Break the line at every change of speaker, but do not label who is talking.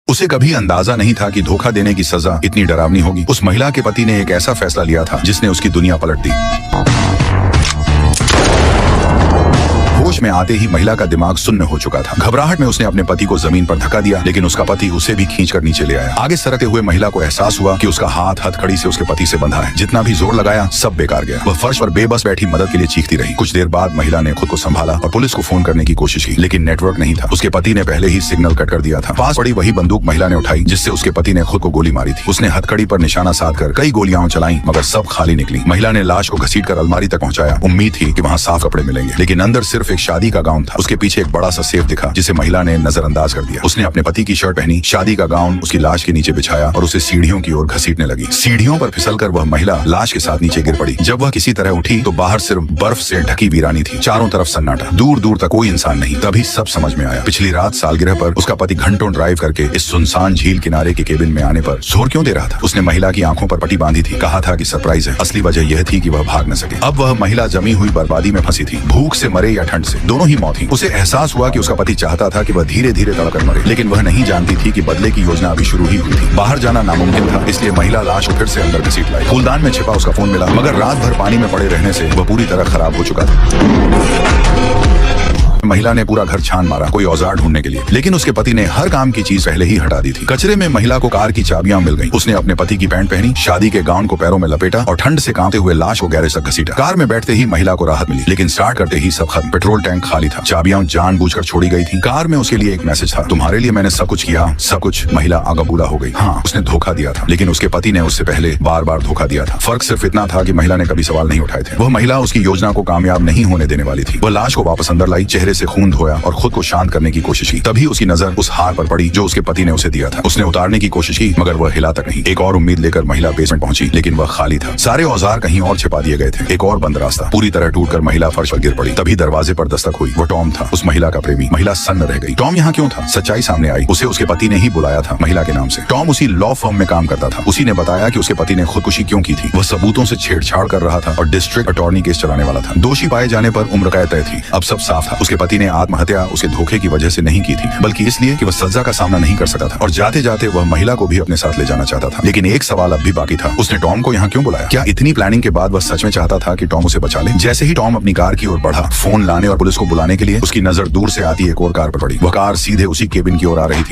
उसे कभी अंदाजा नहीं था कि धोखा देने की सजा इतनी डरावनी होगी। उस महिला के पति ने एक ऐसा फैसला लिया था जिसने उसकी दुनिया पलट दी। होश में आते ही महिला का दिमाग सुन्न हो चुका था। घबराहट में उसने अपने पति को जमीन पर धक्का दिया, लेकिन उसका पति उसे भी खींचकर नीचे ले आया। आगे सरकते हुए महिला को एहसास हुआ कि उसका हाथ हथकड़ी से उसके पति से बंधा है। जितना भी जोर लगाया सब बेकार गया। वह फर्श पर बेबस बैठी मदद के लिए चीखती रही। कुछ देर बाद महिला ने खुद को संभाला और पुलिस को फोन करने की कोशिश की, लेकिन नेटवर्क नहीं था। उसके पति ने पहले ही सिग्नल कट कर दिया था। पास पड़ी वही बंदूक महिला ने उठाई जिससे उसके पति ने खुद को गोली मारी थी। उसने हथकड़ी पर निशाना साधकर कई गोलियां चलाई, मगर सब खाली निकली। महिला ने लाश को घसीटकर अलमारी तक पहुंचाया। उम्मीद थी कि वहां साफ कपड़े मिलेंगे, लेकिन अंदर सिर्फ एक शादी का गाउन था। उसके पीछे एक बड़ा सा सेफ दिखा जिसे महिला ने नजरअंदाज कर दिया। उसने अपने पति की शर्ट पहनी, शादी का गाउन उसकी लाश के नीचे बिछाया और उसे सीढ़ियों की ओर घसीटने लगी। सीढ़ियों पर फिसलकर वह महिला लाश के साथ नीचे गिर पड़ी। जब वह किसी तरह उठी तो बाहर सिर्फ बर्फ से ढकी वीरानी थी। चारों तरफ सन्नाटा, दूर दूर तक कोई इंसान नहीं। तभी सब समझ में आया। पिछली रात सालगिरह पर उसका पति घंटों ड्राइव करके इस सुनसान झील किनारे के केबिन में आने पर जोर क्यों दे रहा था? उसने महिला की आंखों पर पट्टी बांधी थी, कहा था कि सरप्राइज है। असली वजह यह थी कि वह भाग न सके। अब वह महिला जमी हुई बर्बादी में फंसी थी। भूख से मरे या ठंड से, दोनों ही मौत थी। उसे एहसास हुआ कि उसका पति चाहता था कि वह धीरे धीरे तड़पकर मरे, लेकिन वह नहीं जानती थी कि बदले की योजना अभी शुरू ही हुई थी। बाहर जाना नामुमकिन था, इसलिए महिला लाश को फिर से अंदर घसीट लाई। फूलदान में छिपा उसका फोन मिला, मगर रात भर पानी में पड़े रहने से वह पूरी तरह खराब हो चुका था। महिला ने पूरा घर छान मारा कोई औजार ढूंढने के लिए, लेकिन उसके पति ने हर काम की चीज पहले ही हटा दी थी। कचरे में महिला को कार की चाबियां मिल गईं। उसने अपने पति की पैंट पहनी, शादी के गाउन को पैरों में लपेटा और ठंड से कांपते हुए लाश को गैरेज तक घसीटा। कार में बैठते ही महिला को राहत मिली, लेकिन स्टार्ट करते ही सब खत्म। पेट्रोल टैंक खाली था, चाबियां जानबूझकर छोड़ी गई थी। कार में उसके लिए एक मैसेज था, तुम्हारे लिए मैंने सब कुछ किया, सब कुछ। महिला आगाबूला हो गई। हाँ, उसने धोखा दिया था, लेकिन उसके पति ने उससे पहले बार बार धोखा दिया था। फर्क सिर्फ इतना था कि महिला ने कभी सवाल नहीं उठाए थे। वह महिला उसकी योजना को कामयाब नहीं होने देने वाली थी। वह लाश को वापस अंदर लाई, चेहरे से खून धोया और खुद को शांत करने की कोशिश की। तभी उसकी नजर उस हार पर पड़ी जो उसके पति ने उसे दिया था। उसने उतारने की कोशिश की, मगर वह हिला तक नहीं। एक और उम्मीद लेकर महिला बेसमेंट पहुंची, लेकिन वह खाली था। सारे औजार कहीं और छिपा दिए गए थे। एक और बंद रास्ता। पूरी तरह टूटकर महिला फर्श पर गिर पड़ी। तभी दरवाजे पर दस्तक हुई। वो टॉम था, उस महिला का प्रेमी। महिला सन्न रह गई। टॉम यहाँ क्यों था? सच्चाई सामने आई। उसे उसके पति ने ही बुलाया था महिला के नाम से। टॉम उसी लॉ फर्म में काम करता था। उसी ने बताया कि उसके पति ने खुदकुशी क्यों की थी। वह सबूतों से छेड़छाड़ कर रहा था और डिस्ट्रिक्ट अटॉर्नी केस चलाने वाला था। दोषी पाए जाने पर उम्र कैद तय थी। अब सब साफ था। उसके पति ने आत्महत्या उसके धोखे की वजह से नहीं की थी, बल्कि इसलिए कि वह सजा का सामना नहीं कर सका था और जाते जाते वह महिला को भी अपने साथ ले जाना चाहता था। लेकिन एक सवाल अब भी बाकी था, उसने टॉम को यहाँ क्यों बुलाया? क्या इतनी प्लानिंग के बाद वह सच में चाहता था कि टॉम उसे बचा ले? जैसे ही टॉम अपनी कार की ओर बढ़ा, फोन लाने और पुलिस को बुलाने के लिए, उसकी नजर दूर से आती एक और कार पर पड़ी। वह कार सीधे उसी केबिन की ओर आ रही थी।